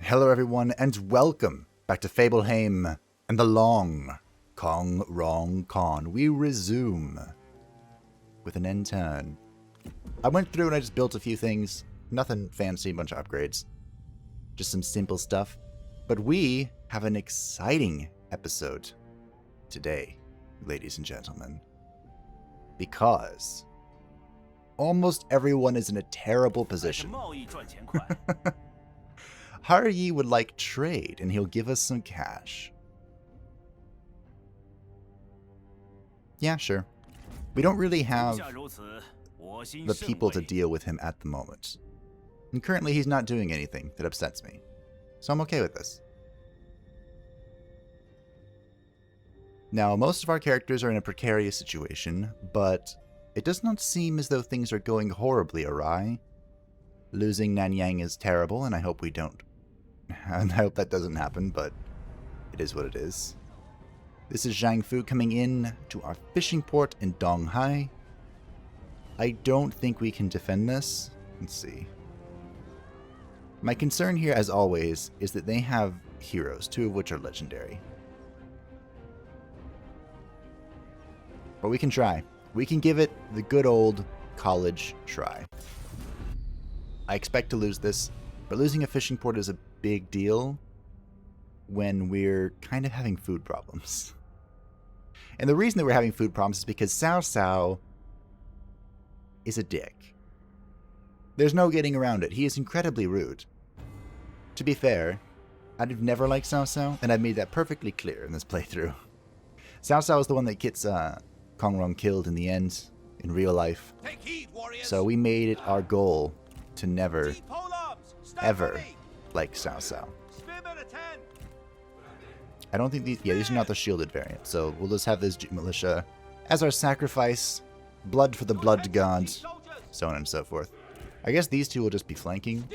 Hello everyone, and welcome back to Fableheim and the Long Kong Rong Con. We resume with an end turn. I went through and I just built a few things. Nothing fancy, a bunch of upgrades. Just some simple stuff. But we have an exciting episode today, ladies and gentlemen. Because almost everyone is in a terrible position. Haryi would like trade, and he'll give us some cash. Yeah, sure. We don't really have the people to deal with him at the moment. And currently he's not doing anything that upsets me. So I'm okay with this. Now, most of our characters are in a precarious situation, but it does not seem as though things are going horribly awry. Losing Nanyang is terrible, and I hope we don't. And I hope that doesn't happen, but it is what it is. This is Zhang Fu coming in to our fishing port in Donghai. I don't think we can defend this. Let's see. My concern here, as always, is that they have heroes, two of which are legendary. But we can try. We can give it the good old college try. I expect to lose this, but losing a fishing port is a big deal when we're kind of having food problems. And the reason that we're having food problems is because Cao Cao is a dick. There's no getting around it. He is incredibly rude. To be fair, I've never liked Cao Cao, and I've made that perfectly clear in this playthrough. Cao Cao is the one that gets Kong Rong killed in the end, in real life. So we made it our goal to never, ever like Cao Cao. I don't think these are not the shielded variant, so we'll just have this militia as our sacrifice, blood for the blood god, so on and so forth. I guess these two will just be flanking.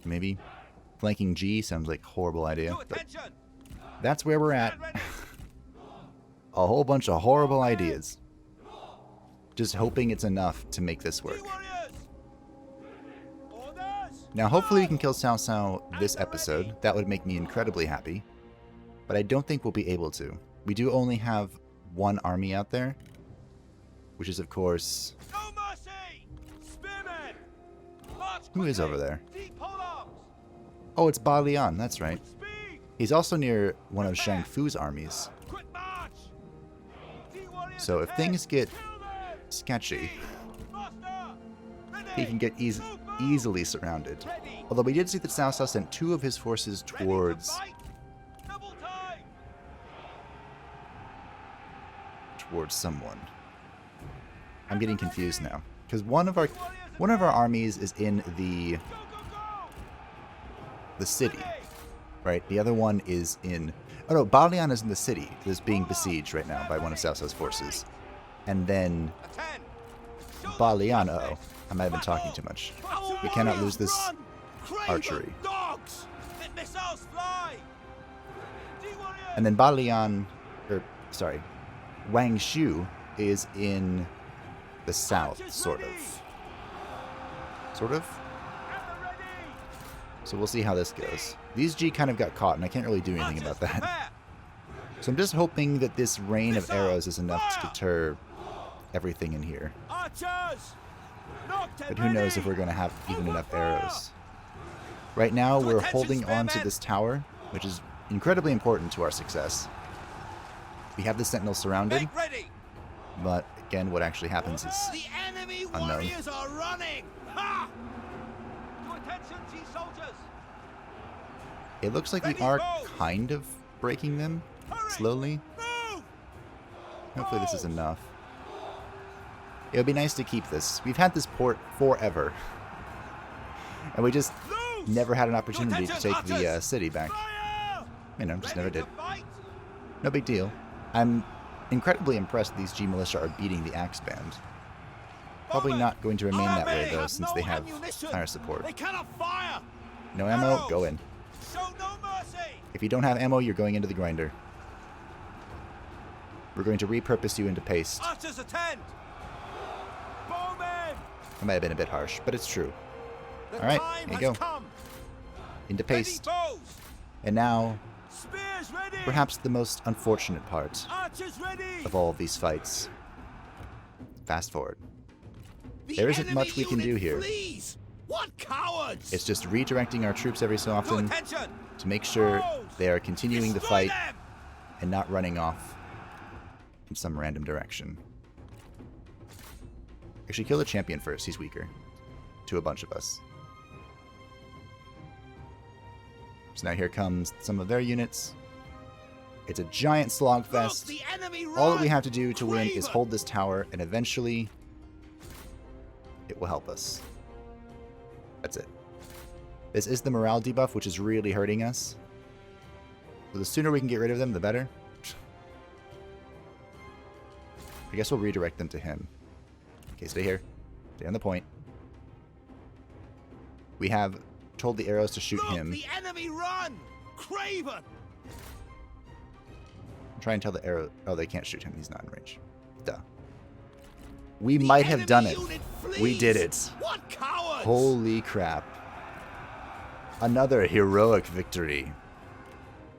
Maybe. Flanking G sounds like a horrible idea, but that's where we're at. A whole bunch of horrible ideas. Just hoping it's enough to make this work. Now, hopefully we can kill Cao Cao this episode. That would make me incredibly happy. But I don't think we'll be able to. We do only have one army out there, which is, of course... Who is over there? Oh, it's Lian, that's right. He's also near one of Zhang Fu's armies. So if things get sketchy, he can get easily surrounded. Although we did see that Cao Cao sent two of his forces towards someone. I'm getting confused now because one of our armies is in the city, right? The other one is in... Oh no, Lian is in the city. It is being besieged right now by one of Cao Cao's forces. And then Lian, uh-oh. I might have been talking too much. We cannot lose this archery. And then Lian, Wang Xiu is in the south, sort of. Sort of? So we'll see how this goes. These G kind of got caught, and I can't really do anything about that. So I'm just hoping that this rain of arrows is enough to deter everything in here. But who knows if we're going to have even enough arrows. Right now, we're holding on to this tower, which is incredibly important to our success. We have the sentinels surrounded, but again, what actually happens is unknown. It looks like we are kind of breaking them, slowly. Hopefully this is enough. It would be nice to keep this. We've had this port forever. And we just never had an opportunity to take the city back. You know, just never did. No big deal. I'm incredibly impressed these G militia are beating the Axe Band. Probably not going to remain that way though, since they have higher support. No ammo? Go in. If you don't have ammo, you're going into the grinder. We're going to repurpose you into paste. That might have been a bit harsh, but it's true. Alright, here you go. into paste. And now, perhaps the most unfortunate part of all of these fights. Fast forward. There isn't much we can do here. What cowards! It's just redirecting our troops every so often to make sure they are continuing the fight and not running off in some random direction. Actually, kill the champion first. He's weaker to a bunch of us. So now here comes some of their units. It's a giant slogfest. All that we have to do to win is hold this tower, and eventually it will help us. That's it. This is the morale debuff, which is really hurting us. So the sooner we can get rid of them, the better. I guess we'll redirect them to him. Okay, stay here. Stay on the point. We have told the arrows to shoot him. The enemy run! Craven! Try and tell the arrow... Oh, they can't shoot him. He's not in range. Duh. We might have done it. We did it. What cowards! Holy crap. Another heroic victory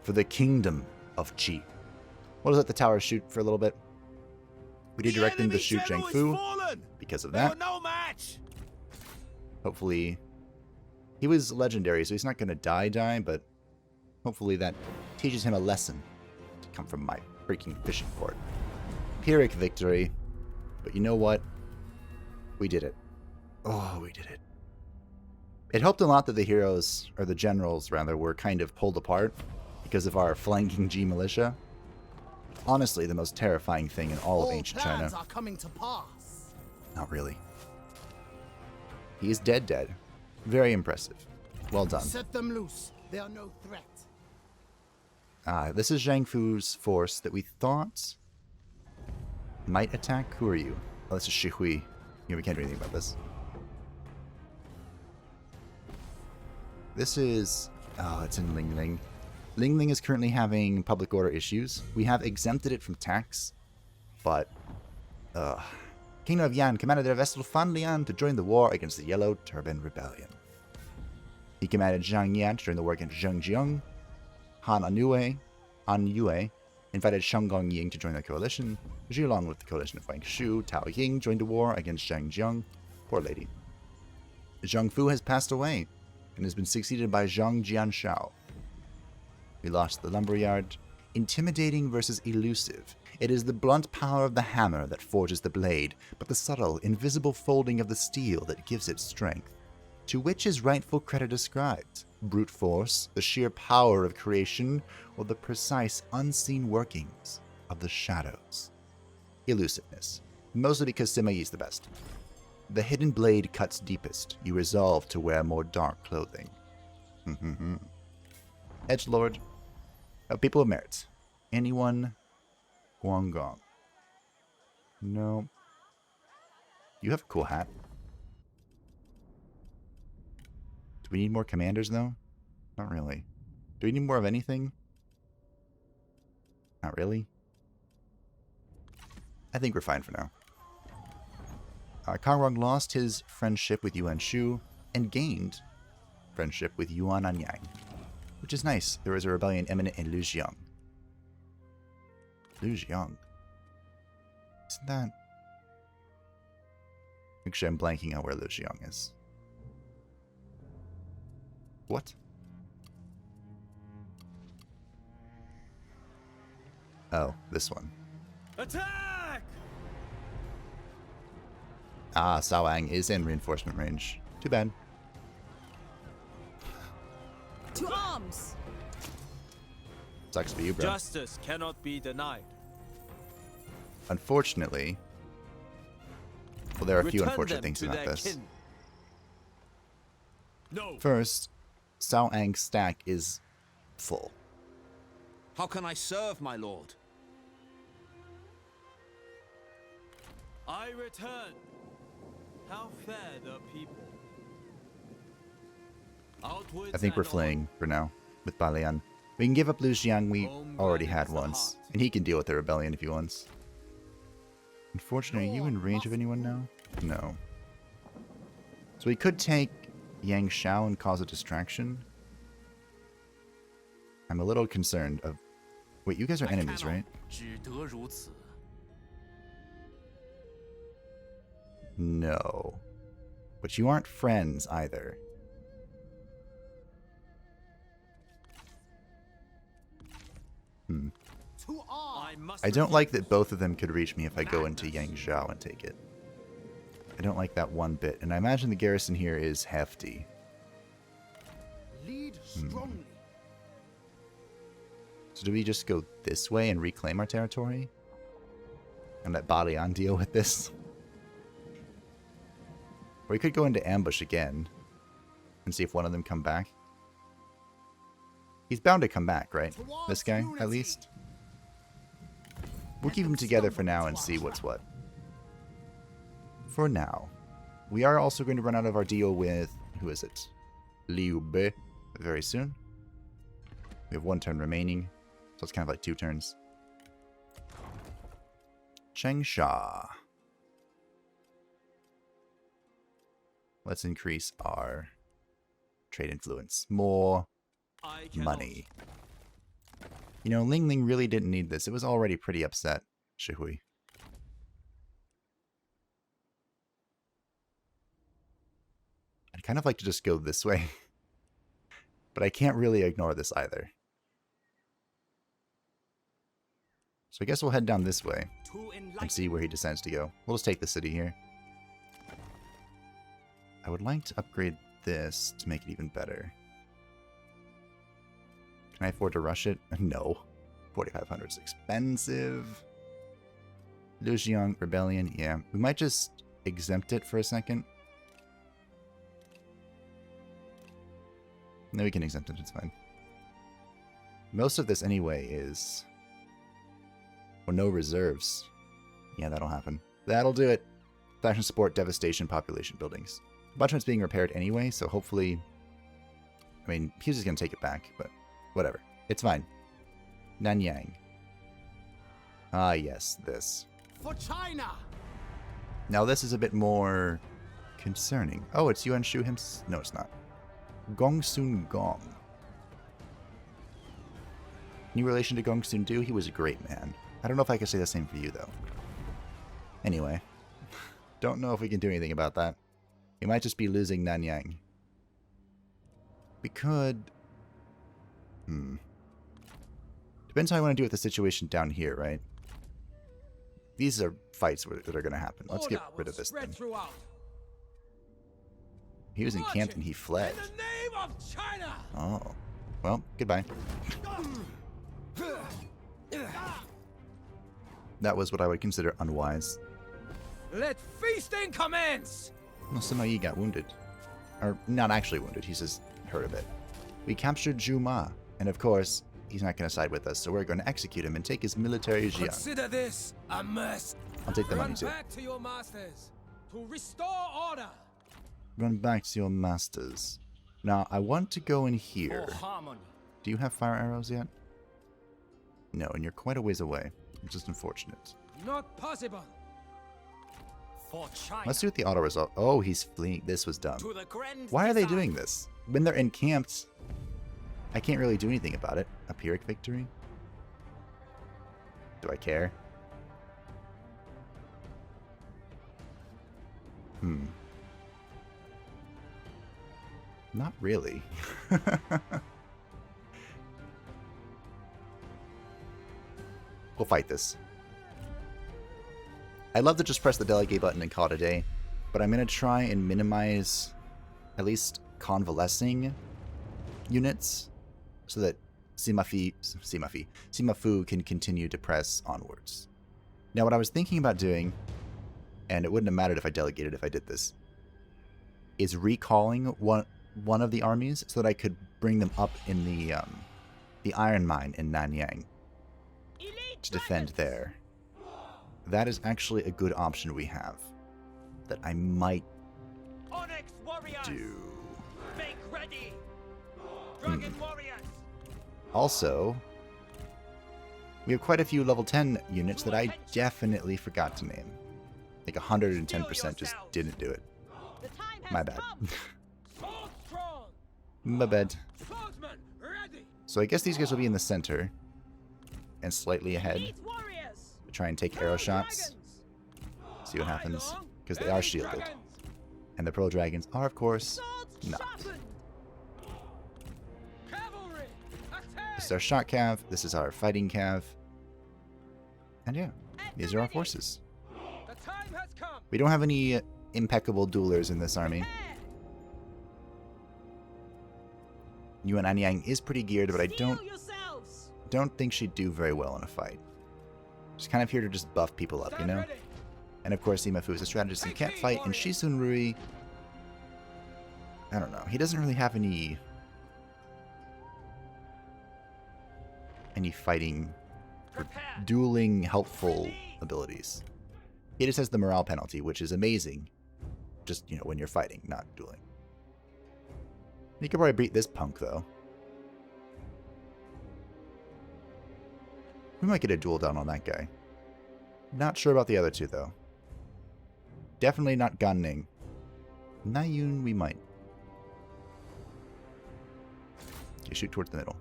for the kingdom of Qi. We'll just let the tower shoot for a little bit. We did direct them to shoot Zhang Fu because of that. No match. Hopefully... He was legendary, so he's not going to die, but hopefully that teaches him a lesson to come from my freaking fishing port. Pyrrhic victory. But you know what? We did it. Oh, we did it. It helped a lot that the heroes, or the generals rather, were kind of pulled apart because of our flanking G militia. Honestly, the most terrifying thing in all of ancient China. Are coming to pass. Not really. He is dead. Very impressive. Well done. Set them loose. They are no threat. This is Zhang Fu's force that we thought might attack. Who are you? Oh, this is Shi Hui. Yeah, we can't do anything about this. This is... Oh, it's in Ling Ling. Ling Ling is currently having public order issues. We have exempted it from tax, but... Kingdom of Yan commanded their vassal Fan Lian to join the war against the Yellow Turban Rebellion. He commanded Zhang Yan to join the war against Zheng Jiang. Han Yue invited Shang Gongying to join the coalition. Zhilong with the coalition of Wang Xiu. Tao Ying joined the war against Zhang Jiang. Poor lady. Zhang Fu has passed away and has been succeeded by Zhang Jianshao. We lost the lumberyard. Intimidating versus elusive. It is the blunt power of the hammer that forges the blade, but the subtle, invisible folding of the steel that gives it strength. To which is rightful credit ascribed? Brute force, the sheer power of creation, or the precise, unseen workings of the shadows? Elusiveness. Mostly because Sima Yi's the best. The hidden blade cuts deepest. You resolve to wear more dark clothing. Edgelord. People of merit. Anyone? Guangong. No. You have a cool hat. Do we need more commanders, though? Not really. Do we need more of anything? Not really. I think we're fine for now. Kang Rong lost his friendship with Yuan Shu and gained friendship with Yuan Anyang, which is nice. There was a rebellion imminent in Lujiang. Lujiang? Isn't that... Actually, I'm blanking on where Lujiang is. What? Oh, this one. Attack! Ah, Cao Ang is in reinforcement range. Too bad. To arms! Sucks for you, bro. Justice cannot be denied. Unfortunately... Well, there are a few Return unfortunate them things to about their this. kin. No. First, Cao Ang's stack is full. How can I serve, my lord? I return. How fair the people. Outwards I think we're and fleeing for now with Balian. We can give up Lujiang, we Home already ground had is the once. heart. And he can deal with the rebellion if he wants. Unfortunately, are you in range of anyone now? No. So we could take Yang Shao and cause a distraction. I'm a little concerned of... Wait, you guys are enemies, right? 只得如此. No. But you aren't friends either. I don't like that both of them could reach me if I go into Yangzhou and take it. I don't like that one bit. And I imagine the garrison here is hefty. Lead strongly. So do we just go this way and reclaim our territory? And let Balian deal with this? Or we could go into ambush again and see if one of them come back. He's bound to come back, right? This guy, at least. We'll keep them together for now and see what's what. For now. We are also going to run out of our deal with... Who is it? Liu Bei very soon. We have 1 turn remaining. So it's kind of like 2 turns. Changsha. Let's increase our trade influence. More money. You know, Ling Ling really didn't need this. It was already pretty upset, Shihui. I'd kind of like to just go this way. But I can't really ignore this either. So I guess we'll head down this way and see where he decides to go. We'll just take the city here. I would like to upgrade this to make it even better. Can I afford to rush it? No. 4,500 is expensive. Lujiang Rebellion, yeah. We might just exempt it for a second. No, we can exempt it, it's fine. Most of this anyway is... Well, no reserves. Yeah, that'll happen. That'll do it. Faction support, devastation, population buildings. A bunch of it's being repaired anyway, so hopefully... I mean, he's just going to take it back, but whatever. It's fine. Nanyang. Ah, yes, this. For China. Now this is a bit more concerning. Oh, it's Yuan Shu himself. No, it's not. Gong Sun Gong. Any relation to Gong Sun Du? He was a great man. I don't know if I can say the same for you, though. Anyway. Don't know if we can do anything about that. We might just be losing Nanyang. We could... Depends how I want to do with the situation down here, right? These are fights that are going to happen. Let's get rid of this thing. He was encamped and he fled. In the name of China. Oh. Well, goodbye. That was what I would consider unwise. Let feasting commence. Well, Sima Yi got wounded. Or, not actually wounded, he's just hurt a bit. We captured Zhu Ma, and of course, he's not going to side with us, so we're going to execute him and take his military Jiang. Consider this a mess. I'll take the money too. Run back to your masters to restore order. Run back to your masters. Now, I want to go in here. For harmony. Do you have fire arrows yet? No, and you're quite a ways away. It's just unfortunate. Not possible. For China. Let's see what the auto result. Oh, he's fleeing. This was dumb. To the grand Why are they design. doing this? When they're encamped, I can't really do anything about it. A Pyrrhic victory? Do I care? Not really. We'll fight this. I'd love to just press the delegate button and call it a day, but I'm going to try and minimize at least convalescing units so that Sima Fu can continue to press onwards. Now, what I was thinking about doing, and it wouldn't have mattered if I delegated if I did this, is recalling one of the armies so that I could bring them up in the iron mine in Nanyang to defend there. That is actually a good option we have that I might do. Make ready. Dragon warriors. Also, we have quite a few level 10 units that I definitely forgot to name. Like 110% just didn't do it. My bad. Sword strong. My bad. Swordsman ready. So I guess these guys will be in the center and slightly ahead. Elite warriors. Try and take arrow shots. See what happens. Because they are shielded. And the pearl dragons are, of course, Swords not. sharpened. Cavalry, attack! This is our shot cav. This is our fighting cav. And yeah, these are our forces. The time has come. We don't have any impeccable duelers in this army. Prepare. Yuan Anyang is pretty geared, but I Steel yourselves. don't think she'd do very well in a fight. She's kind of here to just buff people up, you Stand know? ready. And of course, Sima Fu is a strategist and can't fight, and Shisun Rui, I don't know. He doesn't really have any fighting or Prepare. dueling helpful abilities. He just has the morale penalty, which is amazing. Just, you know, when you're fighting, not dueling. You could probably beat this punk, though. We might get a duel down on that guy. Not sure about the other two, though. Definitely not Gan Ning. Nayun, we might. Okay, shoot towards the middle.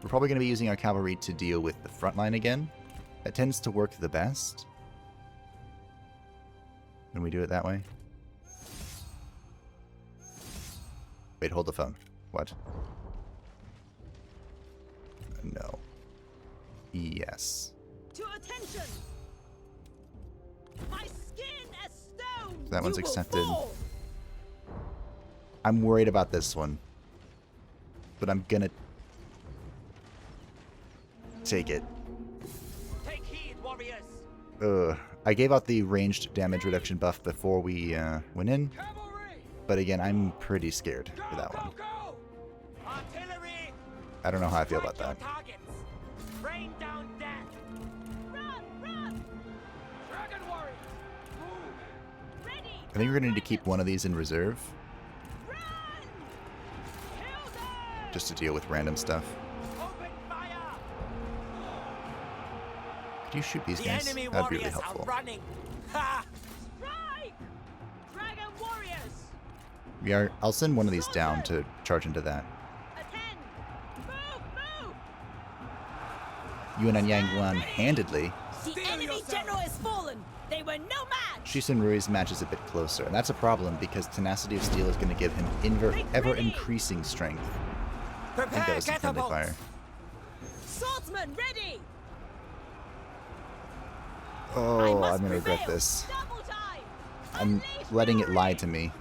We're probably going to be using our cavalry to deal with the front line again. That tends to work the best when we do it that way. Wait, hold the phone. What? No. Yes. To attention. My skin as stone. That one's You will accepted. fall. I'm worried about this one. But I'm gonna take it. Take heed, warriors. I gave out the ranged damage reduction buff before we went in. Cavalry. But again, I'm pretty scared Go, for that one. go, go. Artillery. I don't know how I feel about Strike that. your targets. Rain down death. Run, run. Dragon warriors. Move. Ready. I think we're gonna need to keep one of these in reserve Run. Kill them. just to deal with random stuff. Open fire. Could you shoot these The guys? enemy That'd be warriors really helpful. are running. Ha! Strike. Dragon warriors. We are. I'll send one of these down to charge into that. Attend. Move, move. Yuan and Yang won handedly. The Steel enemy yourself. general is fallen. They were no match. Shisun Rui's match is a bit closer, and that's a problem because Tenacity of Steel is going to give him ever increasing strength. I think that Prepare was some friendly catapults. fire. Swordsman ready. Oh, I'm gonna regret this. Double time. I'm Unleash letting it fury. lie to me.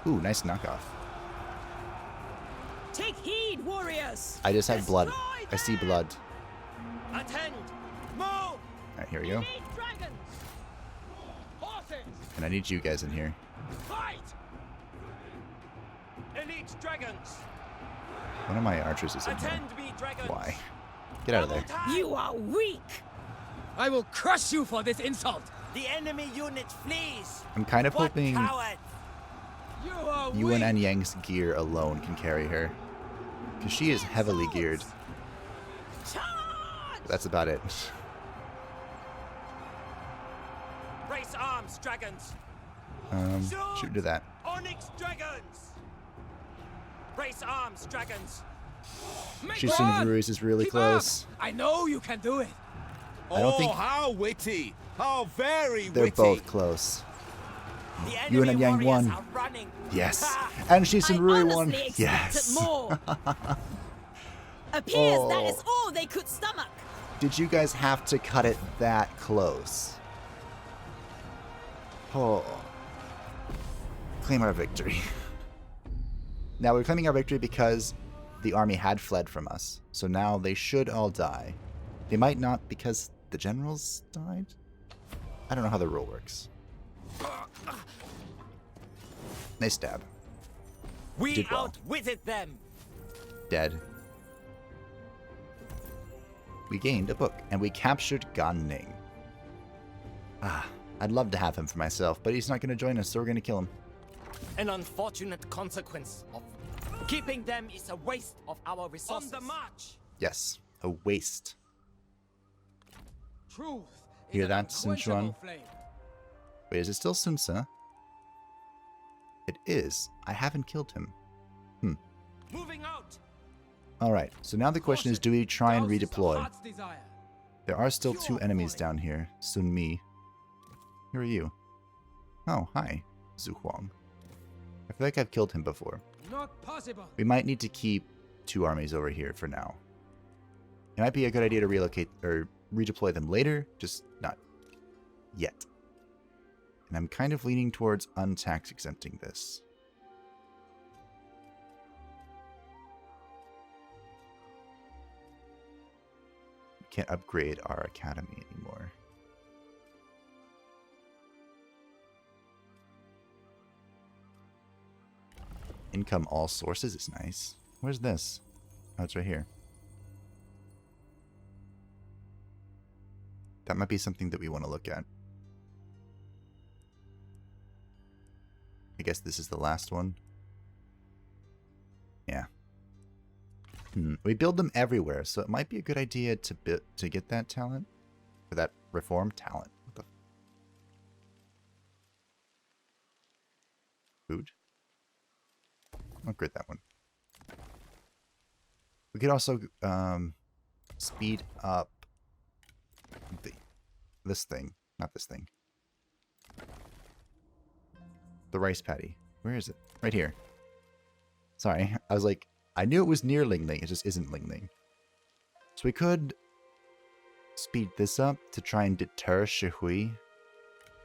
Ooh, nice knockoff. Take heed, warriors. I just have blood. Destroy I see them. blood. Attend. Move. Alright, here we go. Elite dragons. Horses. And I need you guys in here. Fight. Elite dragons. One of my archers is in here. Attend me, dragons. Why? Get out of there. Double time. You are weak. I will crush you for this insult. The enemy unit flees. I'm kind of What hoping cowards? You are Yuan weak. and Yang's gear alone can carry her. Because she is heavily geared. Charge. That's about it. Brace arms, dragons. Shoot into that. Onyx dragons. Brace arms, dragons. Shisun Ruiz is really Keep close. up. I know you can do it. I don't think- how witty! How very They're witty! both close. The Yuan enemy and Yang warriors won. are running. Yes. Ha! And Shisun Rui won. honestly expected Yes. more. Appears that Oh. is all they could stomach. Did you guys have to cut it that close? Oh. Claim our victory. Now we're claiming our victory because the army had fled from us. So now they should all die. They might not because the generals died? I don't know how the rule works. Nice stab. We Did well. outwitted them. Dead. We gained a book, and we captured Gan Ning. Ah, I'd love to have him for myself, but he's not going to join us, so we're going to kill him. An unfortunate consequence of keeping them is a waste of our resources. On the march. Yes, a waste. Truth. Hear that, Sun Quan? Wait, is it still Sun Ce? It is. I haven't killed him. Moving out. Alright, so now the question is, do we try and Douse is the redeploy? heart's desire. There are still 2 enemies down here. Sun Mi. Who are you? Oh, hi. Zhu Huang. I feel like I've killed him before. Not possible. We might need to keep 2 armies over here for now. It might be a good idea to relocate or redeploy them later, just not yet. And I'm kind of leaning towards untax exempting this. We can't upgrade our academy anymore. Income all sources is nice. Where's this? Oh, it's right here. That might be something that we want to look at. I guess this is the last one. Yeah. We build them everywhere, so it might be a good idea to get that talent. Or that reform talent. What the food? Upgrade that one. We could also speed up this thing. Not this thing. The rice paddy. Where is it? Right here. Sorry, I was like, I knew it was near Ling Ling. It just isn't Ling Ling. So we could speed this up to try and deter Shi Hui.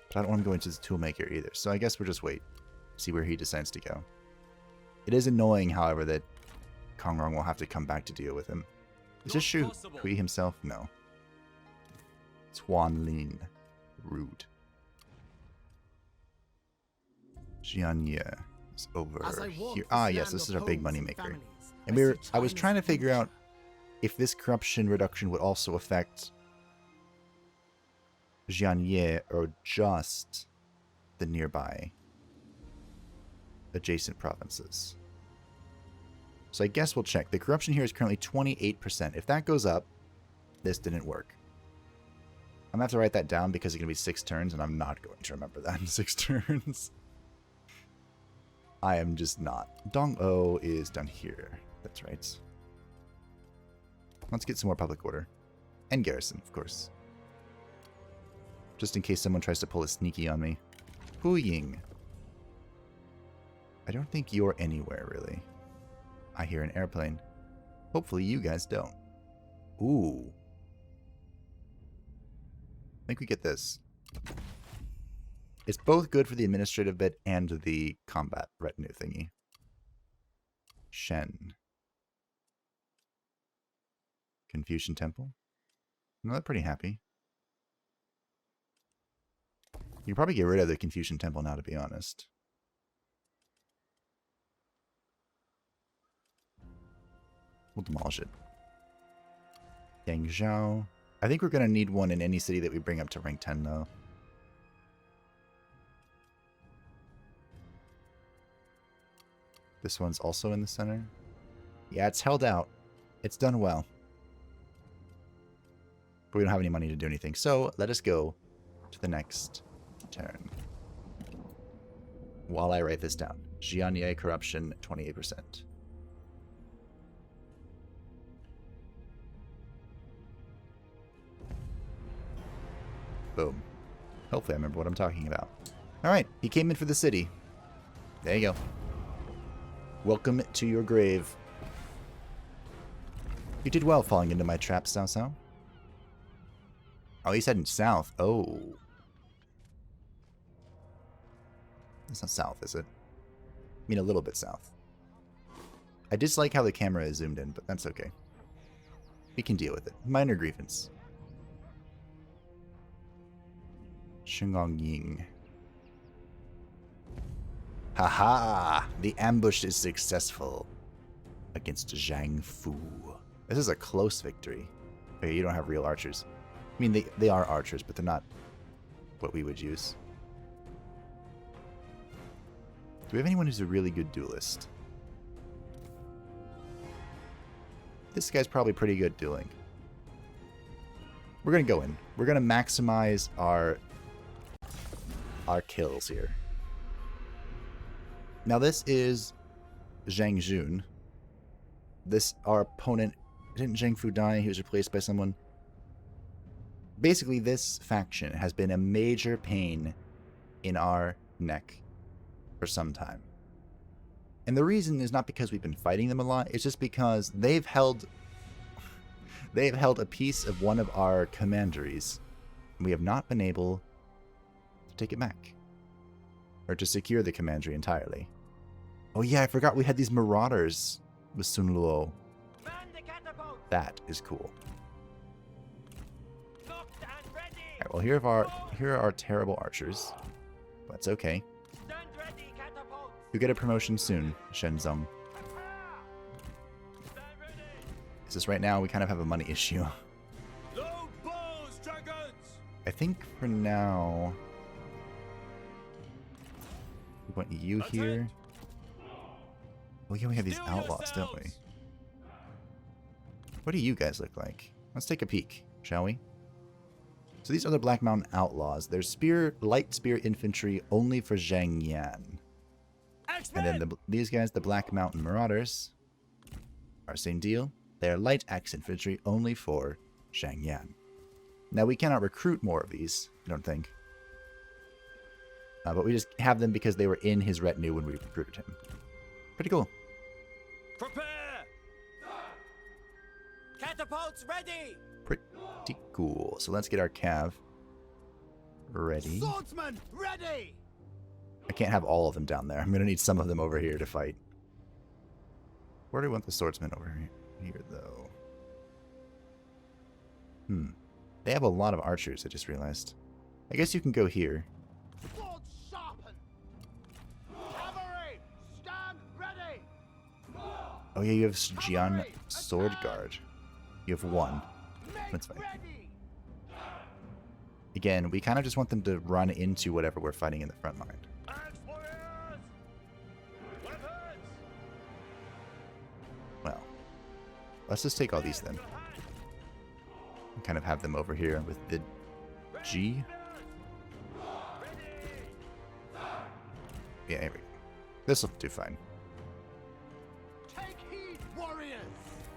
But I don't want to go into the toolmaker either. So I guess we'll just wait. See where he decides to go. It is annoying, however, that Kong Rong will have to come back to deal with him. Is this Shi Hui himself? No. It's Huan Lin. Rude. Jianye is over here. Ah, yes, this is our big money maker. And I was trying to figure out if this corruption reduction would also affect Jianye or just the nearby adjacent provinces. So I guess we'll check. The corruption here is currently 28%. If that goes up, this didn't work. I'm going to have to write that down because it's going to be 6 turns, and I'm not going to remember that in 6 turns. I am just not. Dong-O is down here. That's right. Let's get some more public order. And garrison, of course. Just in case someone tries to pull a sneaky on me. Hu Ying. I don't think you're anywhere, really. I hear an airplane. Hopefully you guys don't. Ooh. I think we get this. It's both good for the administrative bit and the combat retinue thingy. Shen. Confucian Temple. No, they're pretty happy. You can probably get rid of the Confucian Temple now, to be honest. We'll demolish it. Yangzhou. I think we're going to need one in any city that we bring up to rank 10, though. This one's also in the center. Yeah, it's held out. It's done well. But we don't have any money to do anything. So let us go to the next turn. While I write this down. Jianye corruption, 28%. Boom. Hopefully I remember what I'm talking about. Alright, he came in for the city. There you go. Welcome to your grave. You did well falling into my trap, Cao Cao. Oh, he's heading south. Oh. That's not south, is it? I mean, a little bit south. I dislike how the camera is zoomed in, but that's okay. We can deal with it. Minor grievance. Shengong Ying. Haha! The ambush is successful against Zhang Fu. This is a close victory. Okay, you don't have real archers. I mean, they are archers, but they're not what we would use. Do we have anyone who's a really good duelist? This guy's probably pretty good dueling. We're going to go in. We're going to maximize our kills here. Now this is Zhang Jun. Our opponent, didn't Zhang Fu die? He was replaced by someone. Basically, this faction has been a major pain in our neck for some time. And the reason is not because we've been fighting them a lot, it's just because they've held a piece of one of our commanderies. And we have not been able to take it back. Or to secure the commandery entirely. Oh yeah, I forgot we had these marauders with Sun Luo. That is cool. Alright, well here are our terrible archers. That's okay. You get a promotion soon, Shenzong. It's just right now we kind of have a money issue. I think for now we want you here. Oh yeah, we have these outlaws, don't we? What do you guys look like? Let's take a peek, shall we? So these are the Black Mountain Outlaws. They're light spear infantry only for Zhang Yan. And then these guys, the Black Mountain Marauders, are same deal. They're light axe infantry only for Zhang Yan. Now we cannot recruit more of these, I don't think. But we just have them because they were in his retinue when we recruited him. Pretty cool. Prepare! Catapults ready! Pretty cool. So let's get our cav ready. Swordsman, ready! I can't have all of them down there. I'm going to need some of them over here to fight. Where do we want the swordsman over here, though? They have a lot of archers, I just realized. I guess you can go here. Swords sharpened! Cavalry, stand ready! Oh yeah, you have Jian Sword Guard. You have one. That's fine. Again, we kind of just want them to run into whatever we're fighting in the front line. Well, let's just take all these then. And kind of have them over here with the G. Yeah, here we go. This will do fine. Take heed, warriors!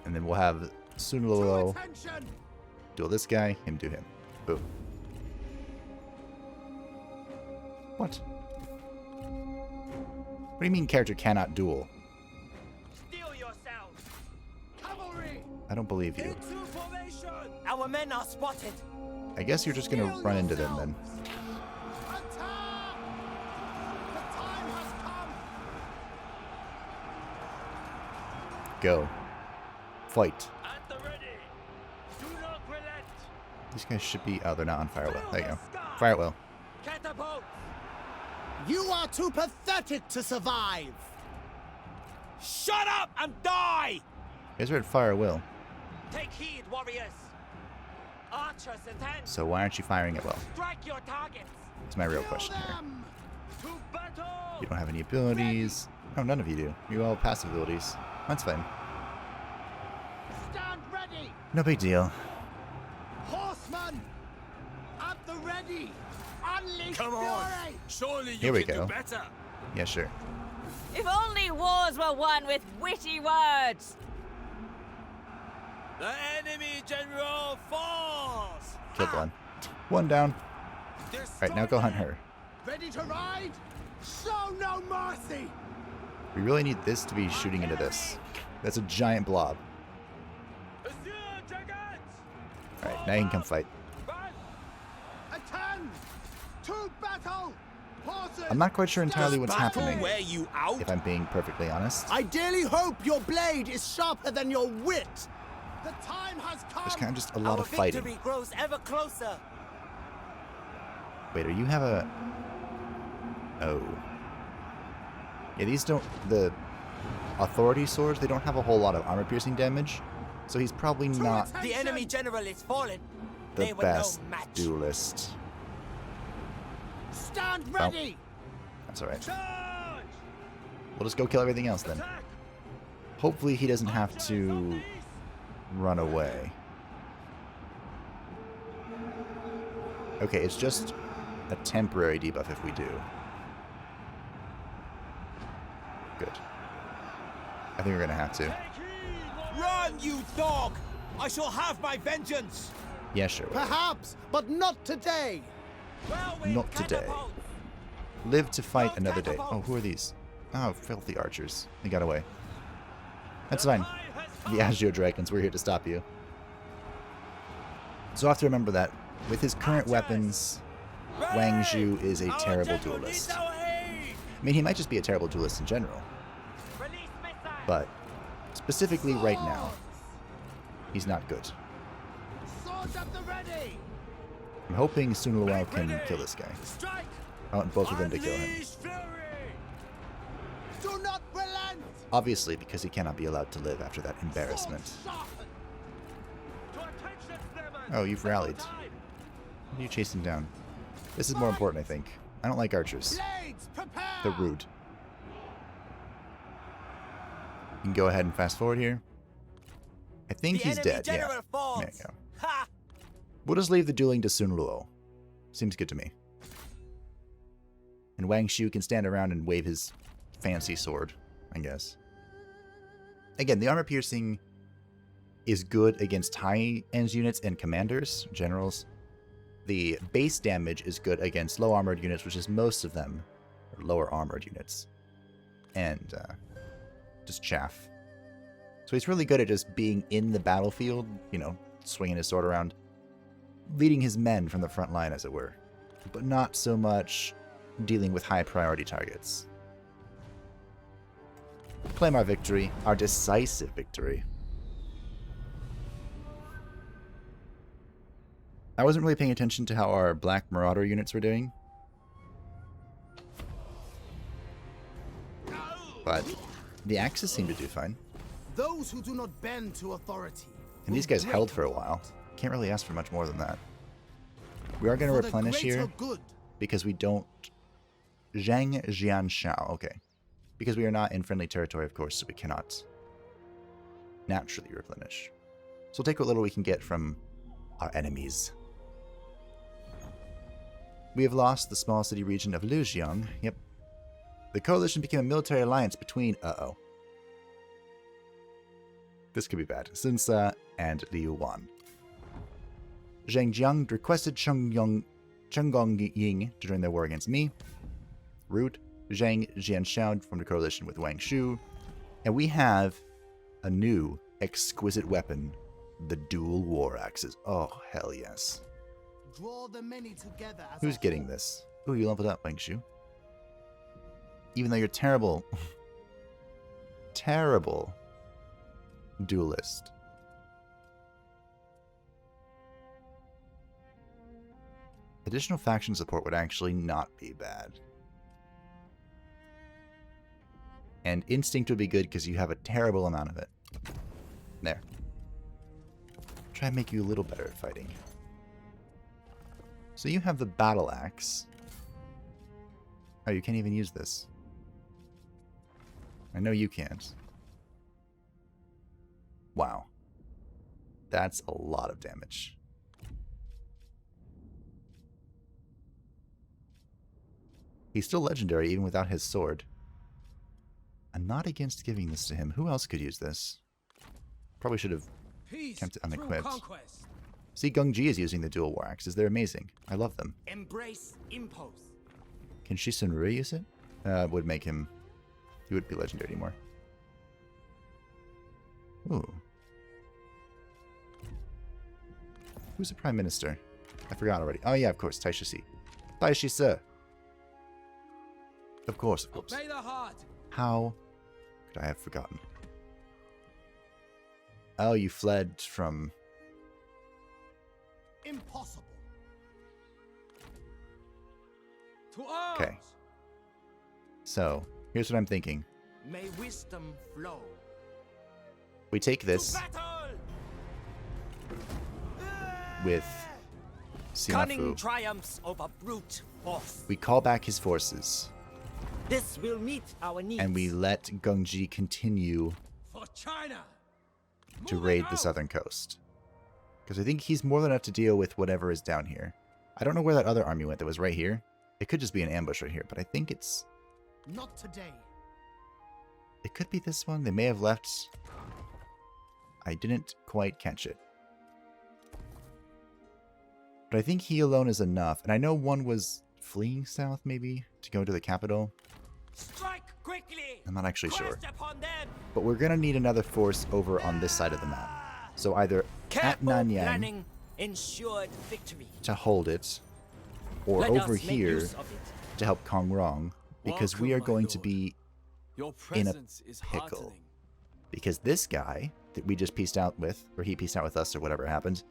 And then we'll have Sun Luo duel this guy, him do him. Boom. What? What do you mean character cannot duel? Steel yourselves! Cavalry! I don't believe you. Into formation! Our men are spotted! I guess you're just gonna run into them then. Attack! The time has come! Go. Fight. At the ready! Do not relent! These guys should be... Oh, they're not on fire well. There you go. Fire at will. Catapult! You are too pathetic to survive! Shut up and die! You guys are at fire at will. Take heed, warriors! Archers attend! So why aren't you firing at will? Strike your targets! That's my real question here. Them! To battle! You don't have any abilities. No, none of you do. You all have passive abilities. That's fine. Stand ready! No big deal. Horsemen! At the ready! Unleash Come on! fury! Surely you Here we can go. do better! Yeah, sure. If only wars were won with witty words! The enemy general falls! Killed one. One down. Alright, now go hunt her. Ready to ride? Show no mercy! We really need this to be shooting into this. That's a giant blob. Alright, now you can come fight. Attend! To battle! Horses! I'm not quite sure entirely what's happening, Wear you out? if I'm being perfectly honest. I dearly hope your blade is sharper than your wit! The time has come! There's kind of just a lot Our of fighting. victory grows ever closer. Wait, are you have a... Oh. Yeah, these don't... The authority swords, they don't have a whole lot of armor-piercing damage. So he's probably not The enemy general is fallen. the They were best no match. duelist. Stand ready! That's alright. Charge! We'll just go kill everything else then. Attack! Hopefully he doesn't have to run away. Okay, it's just a temporary debuff if we do. Good. I think we're gonna have to. Run, you dog! I shall have my vengeance! Yeah, sure. Perhaps, but not today! Not today. Live to fight another day. Oh, who are these? Oh, filthy archers. They got away. That's fine. The Azure Dragons, we're here to stop you. So I have to remember that. With his current weapons, Wang Xiu is a terrible duelist. I mean, he might just be a terrible duelist in general. But specifically right now, he's not good. Swords at the ready! I'm hoping Sun Luo can kill this guy. I want both of them to kill him. Do not relent! Obviously, because he cannot be allowed to live after that embarrassment. Oh, you've rallied. What are you chasing down? This is more important, I think. I don't like archers. They're rude. You can go ahead and fast forward here. I think he's dead, yeah. There you go. We'll just leave the dueling to Sun Luo. Seems good to me. And Wang Xiu can stand around and wave his fancy sword, I guess. Again, the armor piercing is good against high-end units and commanders, generals. The base damage is good against low-armored units, which is most of them are lower-armored units. And just chaff. So he's really good at just being in the battlefield, you know, swinging his sword around, leading his men from the front line, as it were. But not so much dealing with high-priority targets. Claim our victory, our decisive victory. I wasn't really paying attention to how our Black Marauder units were doing. But the Axis seem to do fine. Those who do not bend to authority. And these guys held for a while. Can't really ask for much more than that. We are going to replenish here because we don't... Zhang Jian Shao, okay. Because we are not in friendly territory, of course, so we cannot naturally replenish. So we'll take what little we can get from our enemies. We have lost the small city region of Lujiang. Yep. The coalition became a military alliance between... Uh-oh. This could be bad. Sun Ce and Liu Wan. Zhang Jiang requested Chenggong Ying to join their war against me. Rude. Zhang Jianshao formed a coalition with Wang Xiu. And we have a new exquisite weapon. The dual war axes. Oh, hell yes. Draw the many together as Who's getting this? Ooh, you leveled up, Wang Xiu. Even though you're terrible. Terrible duelist. Additional faction support would actually not be bad. And instinct would be good because you have a terrible amount of it. There. Try and make you a little better at fighting. So you have the battle axe. Oh, you can't even use this. I know you can't. Wow. That's a lot of damage. He's still legendary even without his sword. I'm not against giving this to him. Who else could use this? Probably should have kept it unequipped. See, Geng is using the dual war axes. They're amazing. I love them. Embrace impulse. Can Shisunru use it? Would make him... He wouldn't be legendary anymore. Ooh. Who's the Prime Minister? I forgot already. Oh yeah, of course, Taishi Si. Taishi Si. Of course, of course. Obey the heart. How could I have forgotten? Oh, you fled from... Impossible. To arms. Okay. So, here's what I'm thinking. May wisdom flow. We take this with Sima Cunning Fu. triumphs over brute force. We call back his forces. This will meet our needs. And we let Geng continue for China to raid the southern coast. Because I think he's more than enough to deal with whatever is down here. I don't know where that other army went that was right here. It could just be an ambush right here, but I think it's... Not today. could be this one. They may have left. I didn't quite catch it. But I think he alone is enough. And I know one was fleeing south, maybe, to go to the capital. Strike quickly. I'm not actually sure. Crest upon them. But we're going to need another force over on this side of the map. So either at Careful Nanyang planning ensured victory. to hold it, or Let over us make here use of it. to help Kong Rong, because we are Welcome, my going to lord. be Your in a presence is pickle. heartening. Because this guy that we just pieced out with, or he pieced out with us, or whatever happened,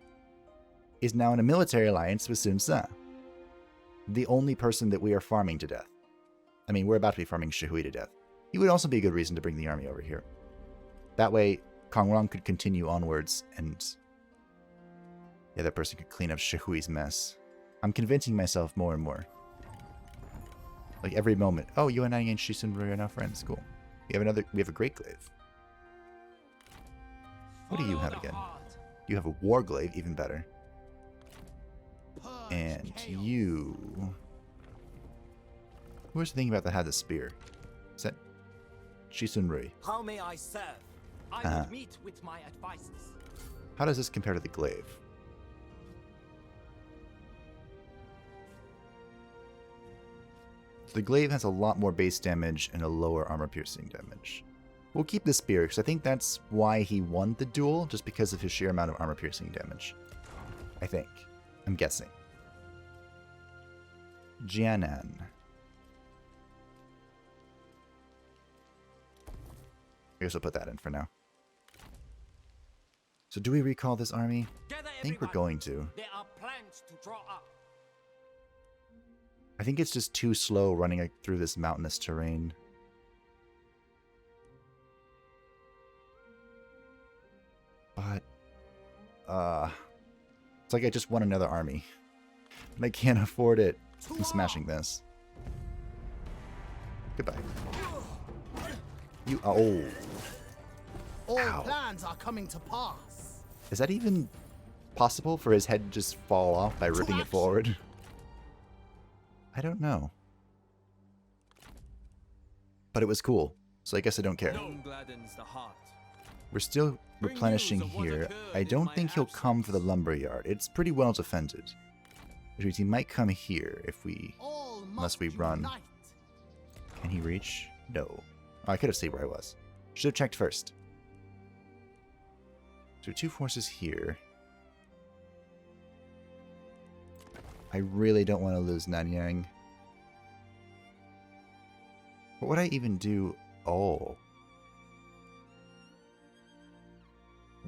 is now in a military alliance with Sun Luo. The only person that we are farming to death. I mean, we're about to be farming Shihui to death. He would also be a good reason to bring the army over here. That way, Kong Rong could continue onwards, and the other person could clean up Shihui's mess. I'm convincing myself more and more. Like every moment. Oh, you and I and Shisun are now friends. Cool. We have a great glaive. What do you have again? You have a war glaive, even better. And you... Who was thinking about that had the spear? Is that Shisun-rui? How may I serve? I will meet with my advisors. How does this compare to the glaive? So the glaive has a lot more base damage and a lower armor piercing damage. We'll keep the spear, because I think that's why he won the duel, just because of his sheer amount of armor piercing damage. I think. I'm guessing. Jianan. I guess I'll put that in for now. So do we recall this army? Gather I think we're everyone. going to. There are plans to draw up. I think it's just too slow running through this mountainous terrain. But, it's like I just won another army. And I can't afford it. I'm smashing this. Goodbye. You, oh. All Ow. plans are coming to pass. Is that even possible for his head to just fall off by ripping it forward? I don't know. But it was cool, so I guess I don't care. None gladdens the heart. We're still replenishing here. I don't think he'll come for the lumberyard. It's pretty well defended. Which means he might come here if we... All Unless must we run. unite. Can he reach? No. Oh, I could have seen where I was. Should have checked first. So 2 forces here. I really don't want to lose Nanyang. What would I even do? Oh.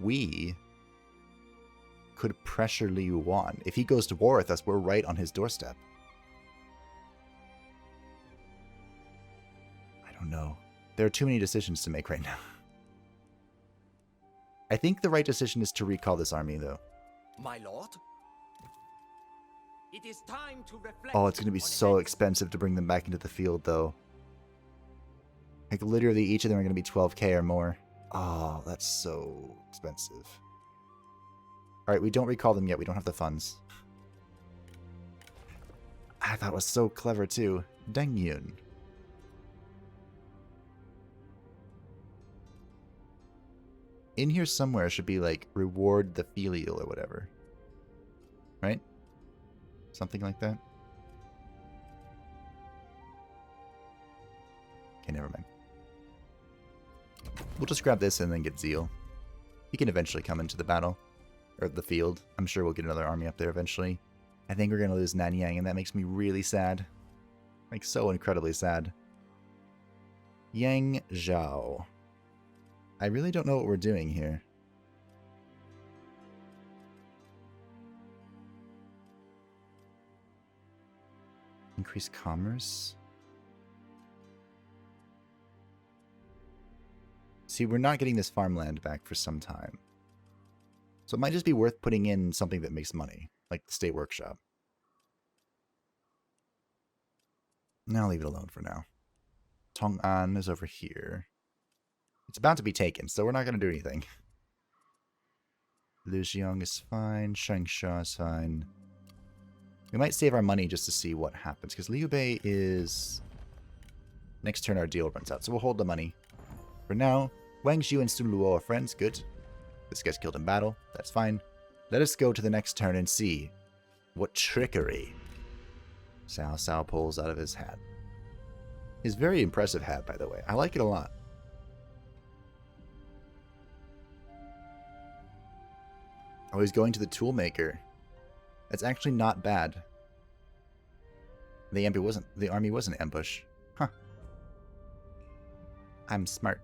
We could pressure Liu Wan. If he goes to war with us, we're right on his doorstep. I don't know. There are too many decisions to make right now. I think the right decision is to recall this army, though. My lord? It is time to reflect. Oh, it's going to be on so events. expensive to bring them back into the field, though. Like, literally, each of them are going to be 12k or more. Oh, that's so expensive. Alright, we don't recall them yet. We don't have the funds. I thought it was so clever, too. Deng Yun. In here somewhere should be, like, reward the filial or whatever. Right? Something like that. Okay, never mind. We'll just grab this and then get Zeal. He can eventually come into the battle. Or the field. I'm sure we'll get another army up there eventually. I think we're going to lose Nanyang, and that makes me really sad. Like, so incredibly sad. Yang Zhao. I really don't know what we're doing here. Increase commerce. See, we're not getting this farmland back for some time. So it might just be worth putting in something that makes money, like the state workshop. Now I'll leave it alone for now. Tong'an is over here. It's about to be taken, so we're not going to do anything. Lujiang is fine. Shengsha is fine. We might save our money just to see what happens, because Liu Bei is... Next turn our deal runs out, so we'll hold the money. For now, Wang Xiu and Sun Luo are friends. Good. This guy's killed in battle. That's fine. Let us go to the next turn and see what trickery Cao Cao pulls out of his hat. His very impressive hat, by the way. I like it a lot. Oh, he's going to the toolmaker. That's actually not bad. The army wasn't ambush. Huh. I'm smart.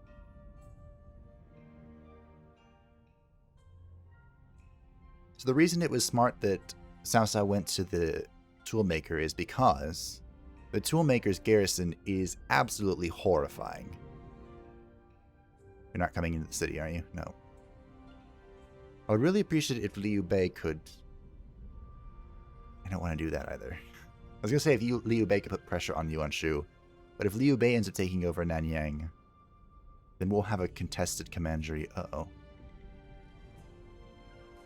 So the reason it was smart that Cao Cao went to the toolmaker is because the toolmaker's garrison is absolutely horrifying. You're not coming into the city, are you? No. I would really appreciate it if Liu Bei could... I don't want to do that either. I was going to say if Liu Bei could put pressure on Yuan Shu, but if Liu Bei ends up taking over Nanyang, then we'll have a contested commandery. Uh-oh.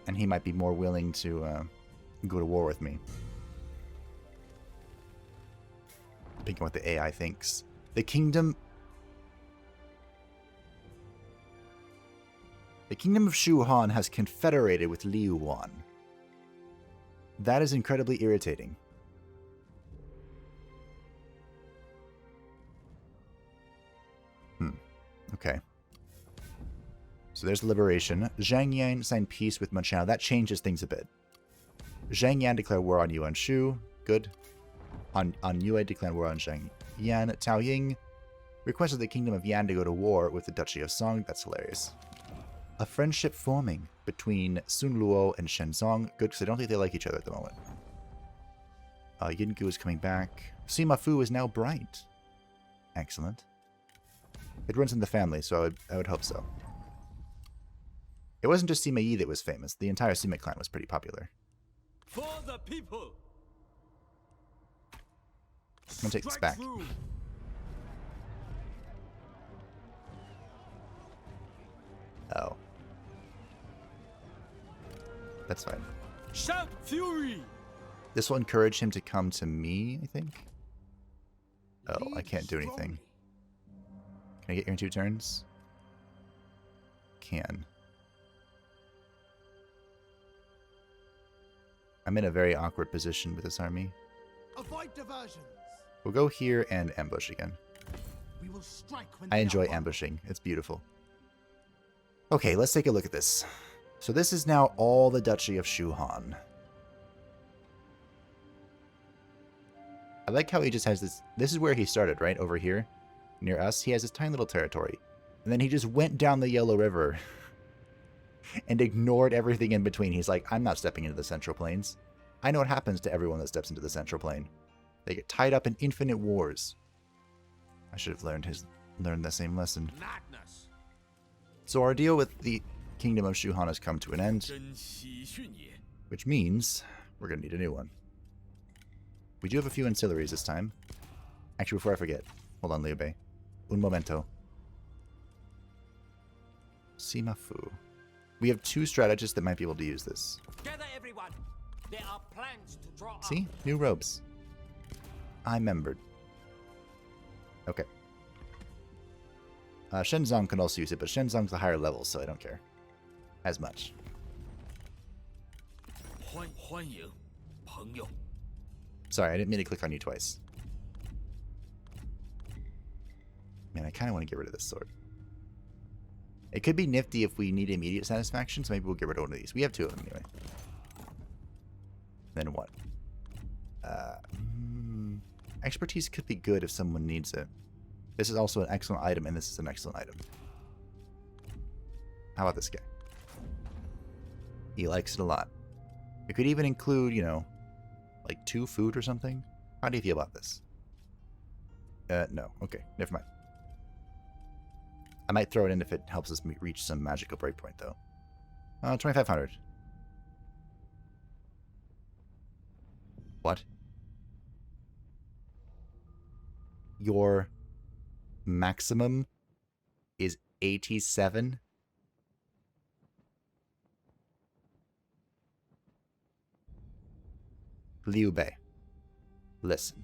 And he might be more willing to go to war with me. Thinking what the AI thinks. The kingdom of Shu Han has confederated with Liu Wan. That is incredibly irritating. Okay. So there's liberation. Zhang Yan signed peace with Manchao. That changes things a bit. Zhang Yan declared war on Yuan Shu. Good. On Yue declared war on Zhang Yan. Tao Ying requested the kingdom of Yan to go to war with the Duchy of Song. That's hilarious. A friendship forming between Sun Luo and Shenzong. Good, because I don't think they like each other at the moment. Yingu is coming back. Sima Fu is now bright. Excellent. It runs in the family, so I would hope so. It wasn't just Sima Yi that was famous. The entire Sima clan was pretty popular. For the people. I'm gonna take this back. Oh. That's fine. Shout fury. This will encourage him to come to me, I think. Oh, I can't do anything. Can I get here in 2 turns? Can. I'm in a very awkward position with this army. Avoid diversions. We'll go here and ambush again. We will strike when I enjoy ambushing. It's beautiful. Okay, let's take a look at this. So this is now all the Duchy of Shu Han. I like how he just has this... This is where he started, right? Over here, near us. He has this tiny little territory. And then he just went down the Yellow River and ignored everything in between. He's like, I'm not stepping into the Central Plains. I know what happens to everyone that steps into the Central Plain. They get tied up in infinite wars. I should have learned the same lesson. Madness. So our deal with the Kingdom of Shu Han has come to an end, which means we're going to need a new one. We do have a few ancillaries this time. Actually, before I forget, hold on, Liu Bei. Un momento. Sima Fu. We have 2 strategists that might be able to use this. Gather everyone. There are plans to draw See? New robes. I remembered. Okay. Shenzong can also use it, but Shenzong's a higher level, so I don't care as much. Sorry, I didn't mean to click on you twice. Man, I kind of want to get rid of this sword. It could be nifty if we need immediate satisfaction, so maybe we'll get rid of one of these. We have 2 of them anyway. Then what? Expertise could be good if someone needs it. This is also an excellent item, and this is an excellent item. How about this guy? He likes it a lot. We could even include, you know, like 2 food or something. How do you feel about this? No. Okay, never mind. I might throw it in if it helps us reach some magical breakpoint, though. 2,500. What? Your maximum is 87? Liu Bei. Listen.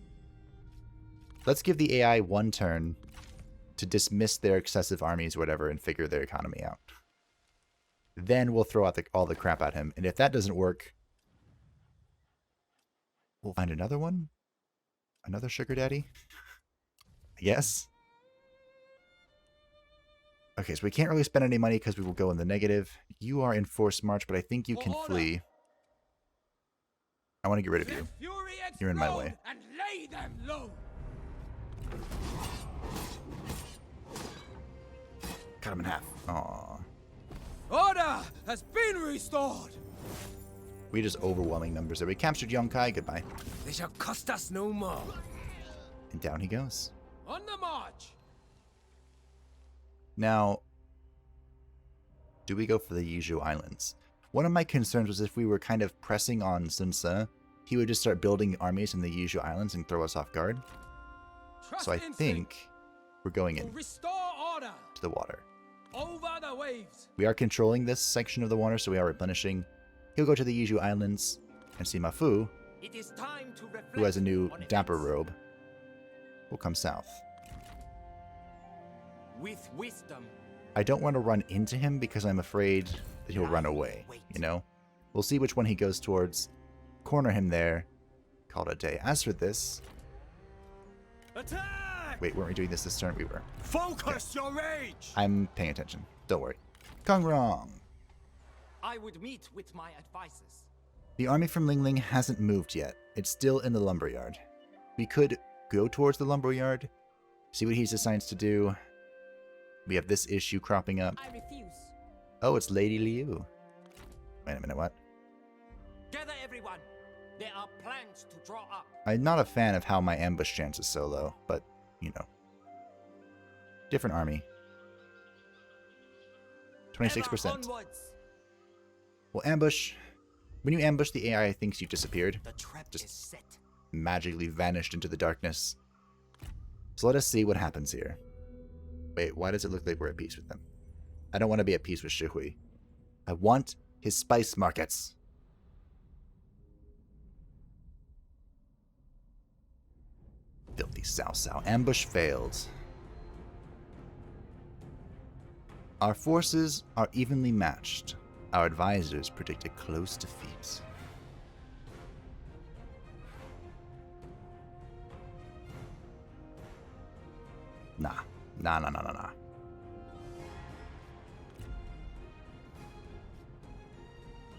Let's give the AI 1 turn to dismiss their excessive armies or whatever and figure their economy out. Then we'll throw out all the crap at him. And if that doesn't work, we'll find another one. Another sugar daddy. Yes. Okay, so we can't really spend any money because we will go in the negative. You are in forced march, but I think you can flee. I want to get rid of you. You're in my way. And lay them low. Cut him in half. Aww. Order has been restored. We just overwhelming numbers there. We captured Yongkai. Goodbye. They shall cost us no more. And down he goes. On the march. Now, do we go for the Yizhou Islands? One of my concerns was if we were kind of pressing on Sun Ce, he would just start building armies in the Yizhou Islands and throw us off guard. So I think we're going in Restore order to the water. over the waves. We are controlling this section of the water, so we are replenishing. He'll go to the Yizhou Islands, and Sima Fu, It is time to reflect who has a new on dapper events. robe, will come south. With wisdom. I don't want to run into him because I'm afraid that he'll run away, you know? We'll see which one he goes towards, corner him there, call it a day. As for this... Attack! Wait, weren't we doing this turn? We were. Focus your rage! I'm paying attention. Don't worry. Kong Rong! I would meet with my advisors. The army from Lingling hasn't moved yet. It's still in the lumberyard. We could go towards the lumberyard, see what he decides to do. We have this issue cropping up. I refuse. Oh, it's Lady Liu. Wait a minute, what? Gather everyone. There are plans to draw up. I'm not a fan of how my ambush chance is so low, but, you know. Different army. 26%. Ever onwards. Well, ambush. When you ambush, the AI thinks you've disappeared. The trap Just is set. magically vanished into the darkness. So let us see what happens here. Wait, why does it look like we're at peace with them? I don't want to be at peace with Shihui. I want his spice markets. Filthy Cao Cao. Ambush failed. Our forces are evenly matched. Our advisors predict a close defeat. Nah. Nah.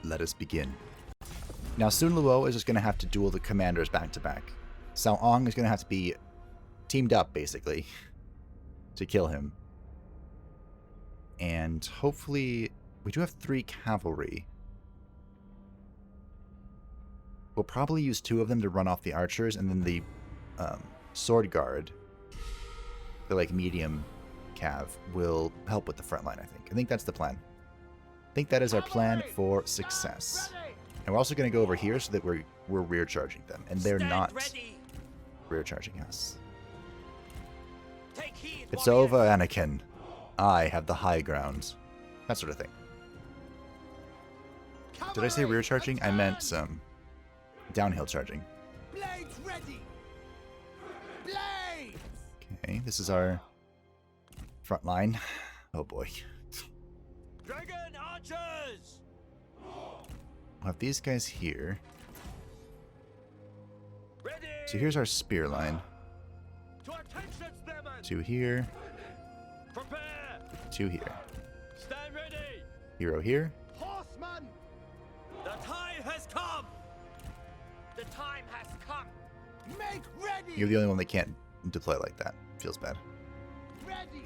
Let us begin. Now, Sun Luo is just going to have to duel the commanders back to back. Cao Ang is going to have to be teamed up, basically, to kill him. And hopefully, we do have 3 cavalry. We'll probably use 2 of them to run off the archers, and then the sword guard, the like medium cav, will help with the front line, I think. I think that's the plan. I think that is our plan for success. And we're also going to go over here so that we're rear charging them, and they're Stand not ready. rear charging us. Take heed, It's warriors. over, Anakin. I have the high ground. That sort of thing. Did I say rear charging? I meant some downhill charging. Blades ready. Blades. Okay, this is our front line. Oh boy. Dragon archers. We'll have these guys here. Ready. So here's our spear line. To attention, Spearmen. 2 here, Prepare. 2 here. Stand ready. Hero here. Horsemen. The time has come. The time has come. Make ready. You're the only one that can't deploy like that. Feels bad. Ready.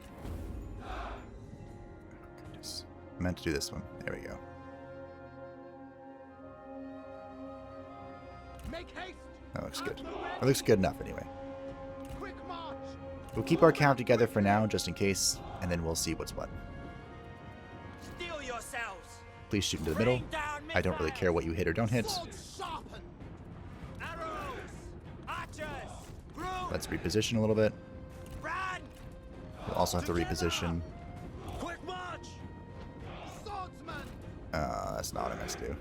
Goodness. I meant to do this one. There we go. Make haste. That looks good. That looks good enough anyway. Quick march. We'll keep our count together for now, just in case, and then we'll see what's what. Steel yourselves. Please shoot into the middle. Rain down I don't really missiles. care what you hit or don't hit. Swords sharpen. Arrows. Archers. Through. Let's reposition a little bit. Run. We'll also have to reposition. Quick march. Swordsmen. That's not what I meant to do.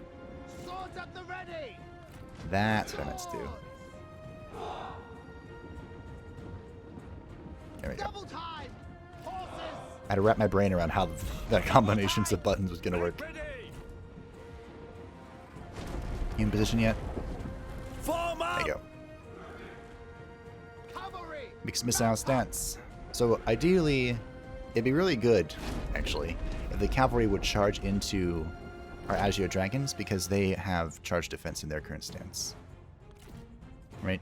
Swords at the ready. That's what I meant to do. There we go. Double time. I had to wrap my brain around how that combinations of buttons was going to work. You in position yet? There you go. Mixed missile stance. So ideally, it'd be really good, actually, if the cavalry would charge into our Agio dragons because they have charge defense in their current stance. Right?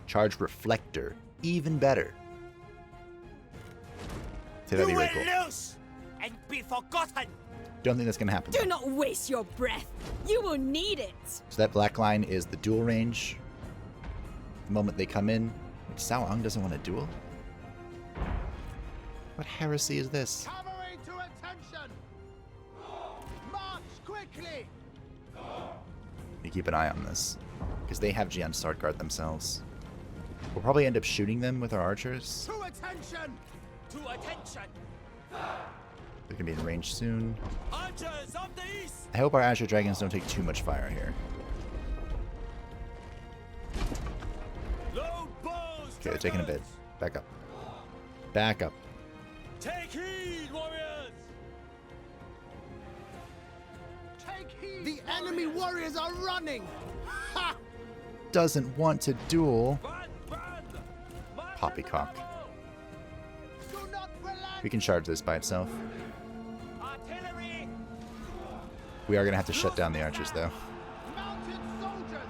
Charge reflector. Even better. So that'd be really cool. Lose and be forgotten. Don't think that's going to happen. Do not waste your breath. You will need it. So that black line is the duel range. The moment they come in, Cao Ang doesn't want to duel? What heresy is this? Cavalry to attention! March quickly! You keep an eye on this, because they have Jian Start Guard themselves. We'll probably end up shooting them with our archers. To attention! To attention. They're going to be in range soon. Archers of the east. I hope our Azure Dragons don't take too much fire here. Load bows. Okay, they're taking a bit. Back up. Back up. Take heed, warriors. Take heed! The enemy warriors are running! Ha! Doesn't want to duel. Run, run. March Poppycock. at the double. Do not relent! We can charge this by itself. Artillery. We are going to have to shut down the archers, though. Mounted soldiers!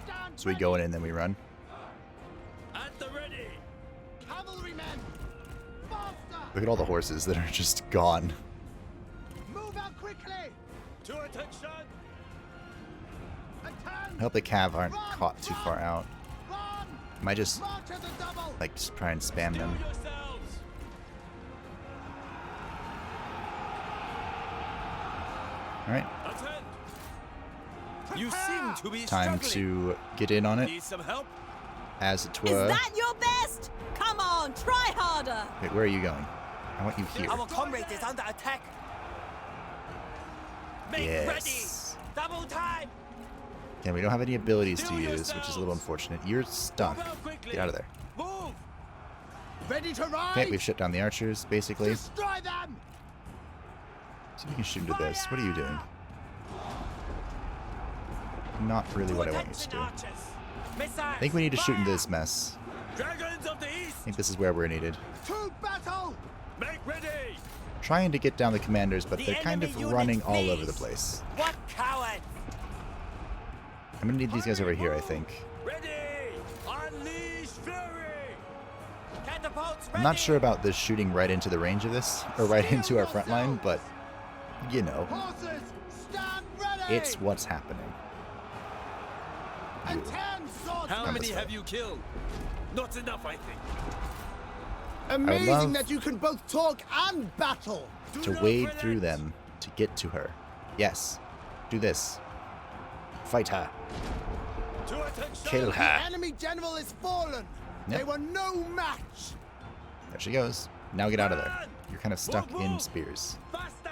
Stand So we go in and then we run. At the ready. Cavalrymen! Faster! Look at all the horses that are just gone. Move out quickly! To attention. Attend! I hope the cav aren't caught too far out. Run! Might just, March at the double! like, just try and spam them. Do yourselves. Alright, Attend. You seem to be time struggling. to get in on it, Need some help? as it Is were. that your best? Come on, try harder. Wait, where are you going? I want you here. Our comrade is under attack. Make Yes. ready. Double time. Yeah, we don't have any abilities to Do use, which is a little yourselves. unfortunate. You're stuck. Move out quickly. Get out of there. Move. Ready to ride! Okay, we've shut down the archers, basically. Destroy them! See if we can shoot into this. What are you doing? Not really what I want you to do. I I think we need to shoot into this mess. Dragons of the I east. think this is where we're needed. To battle! Make ready. Trying to get down the commanders, but The they're kind of enemy unit running all over the flees. place. What coward? I'm gonna need these guys over here, I think. Ready. Unleash fury. Catapults ready. I'm not sure about this shooting right into the range of this, or right into our front line, but, you know, Horses, stand ready! it's what's happening. Attend, swordsmen! How Come many this way. have you killed? Not enough, I think. Amazing love- that you can both talk and battle! Do To not wade relent. through them to get to her. Yes. Do this. Fight her. To attention. Kill The her. enemy general is fallen! They Yep. were no match! There she goes. Now get out of there. Run! You're kind of stuck Move, in move. spears. Faster.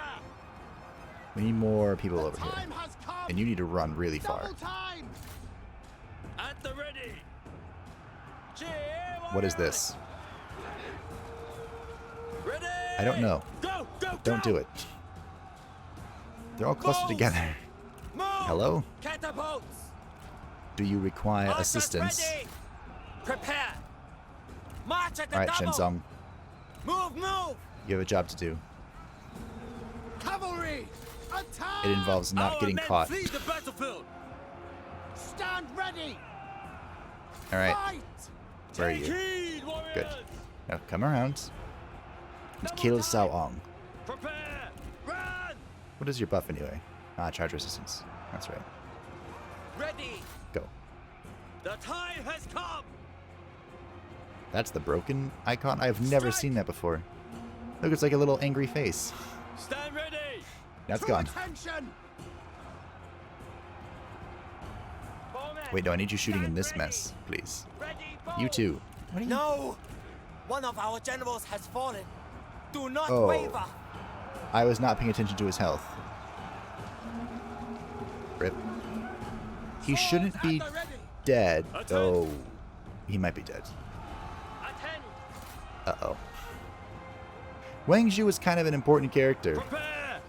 We need more people over here. Time has come! And you need to run really far. Double time! At the ready. Cheer, What is warriors. this? Ready. I don't know. Go, go, Don't go. do it. They're all clustered Move. together. Move. Hello? Catapults. Do you require Archers assistance? ready. Prepare. March at the Alright, double. Shenzong. Move, move. You have a job to do. Cavalry! Attack! It involves not Our getting men caught. flee the battlefield. Stand ready! Alright, Fight! where are Take you? heed, warriors. Good. Now come around and kill Cao Ang. Prepare. Run. What is your buff anyway? Ah, charge resistance. That's right. Ready. Go. The time has come. That's the broken icon? I've never seen that before. Look, it's like a little angry face. Stand ready. Now it's To gone. attention! Bowmen, Wait, no, I need you shooting in stand this ready. mess, please. Ready, You bow. too. What are you? No. One of our generals has fallen. Do not Oh. waver. I was not paying attention to his health. Rip. He shouldn't be At the ready. dead. Attack. Oh, he might be dead. Attend. Uh-oh. Wang Xiu is kind of an important character. Prepare!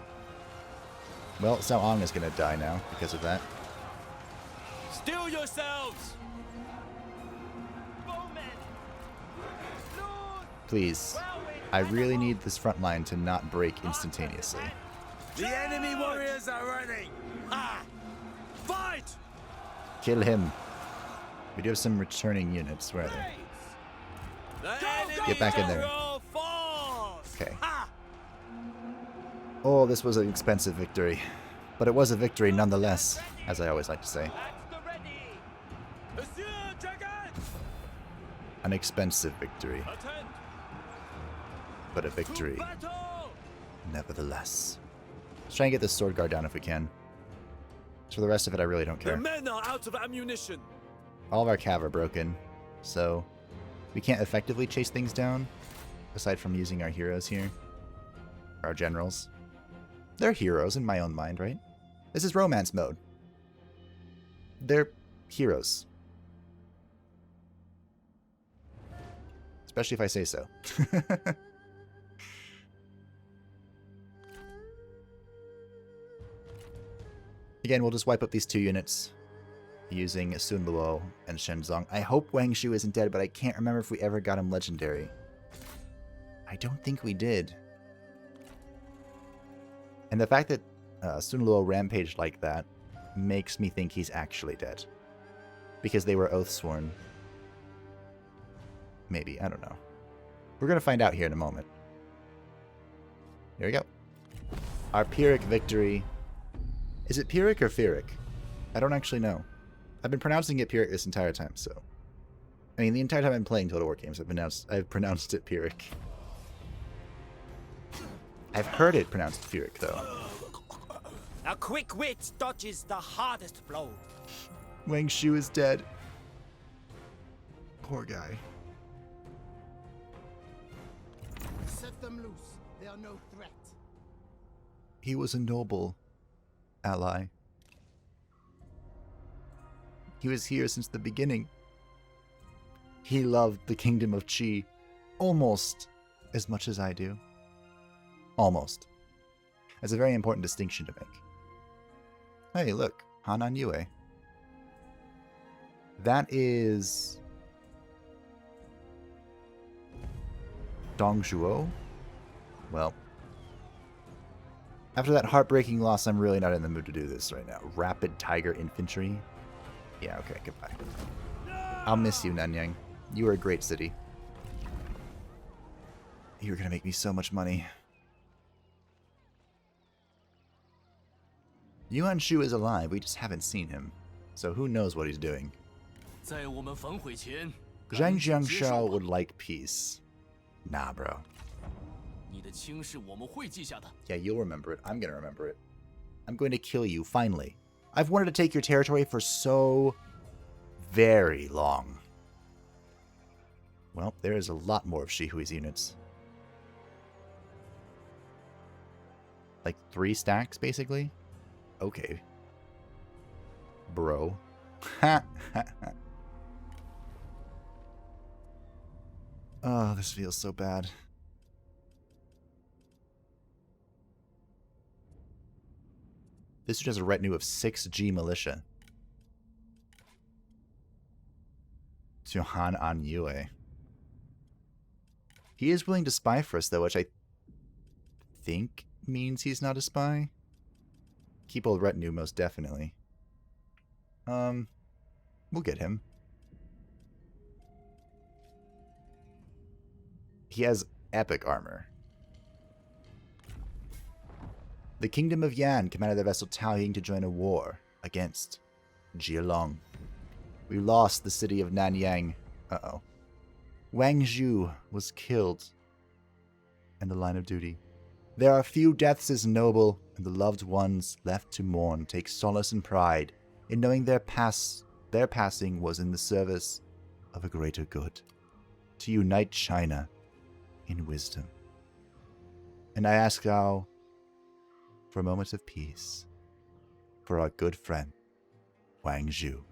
Well, Cao Ang is going to die now because of that. Steel yourselves! Bowmen! Please. I really need this front line to not break instantaneously. The enemy warriors are running! Ha! Fight! Kill him. We do have some returning units. Where are they? Get back in there. Okay. Oh, this was an expensive victory. But it was a victory nonetheless, as I always like to say. An expensive victory. But a victory nevertheless. Let's try and get this sword guard down if we can. For the rest of it, I really don't care. The men are out of ammunition. All of our cav are broken, so we can't effectively chase things down, aside from using our heroes here. Our generals. They're heroes in my own mind, right? This is romance mode. They're heroes. Especially if I say so. Again, we'll just wipe up these 2 units using Sun Luo and Shenzong. I hope Wang Xiu isn't dead, but I can't remember if we ever got him legendary. I don't think we did. And the fact that Sun Luo rampaged like that makes me think he's actually dead. Because they were oath-sworn. Maybe, I don't know. We're going to find out here in a moment. Here we go. Our Pyrrhic victory. Is it Pyrrhic or Pyrrhic? I don't actually know. I've been pronouncing it Pyrrhic this entire time, so... I mean, the entire time I'm playing Total War games, I've pronounced it Pyrrhic. I've heard it pronounced Pyrrhic, though. A quick wit dodges the hardest blow. Wang Xiu is dead. Poor guy. Set them loose. They are no threat. He was a noble ally. He was here since the beginning. He loved the kingdom of Qi almost as much as I do. Almost. That's a very important distinction to make. Hey, look. Hanan Yue. That is... Dong Zhuo? Well... After that heartbreaking loss, I'm really not in the mood to do this right now. Rapid Tiger Infantry? Yeah, okay, goodbye. I'll miss you, Nanyang. You were a great city. You were gonna make me so much money. Yuan Shu is alive, we just haven't seen him. So who knows what he's doing. Zhang Jiangshao would like peace. Nah, bro. Yeah, you'll remember it. I'm gonna remember it. I'm going to kill you, finally. I've wanted to take your territory for so very long. Well, there is a lot more of Shihui's units. Like 3 stacks, basically? Okay. Bro. Oh, this feels so bad. This is just a retinue of 6G militia. Johan An Yue. He is willing to spy for us, though, which I think means he's not a spy. Keep old retinue, most definitely. We'll get him. He has epic armor. The Kingdom of Yan commanded their vessel Cao Ying to join a war against Jialong. We lost the city of Nanyang. Uh-oh. Wang Xiu was killed in the line of duty. There are few deaths as noble, and the loved ones left to mourn take solace and pride in knowing their passing was in the service of a greater good, to unite China in wisdom. And I ask thou for a moment of peace for our good friend, Wang Xiu.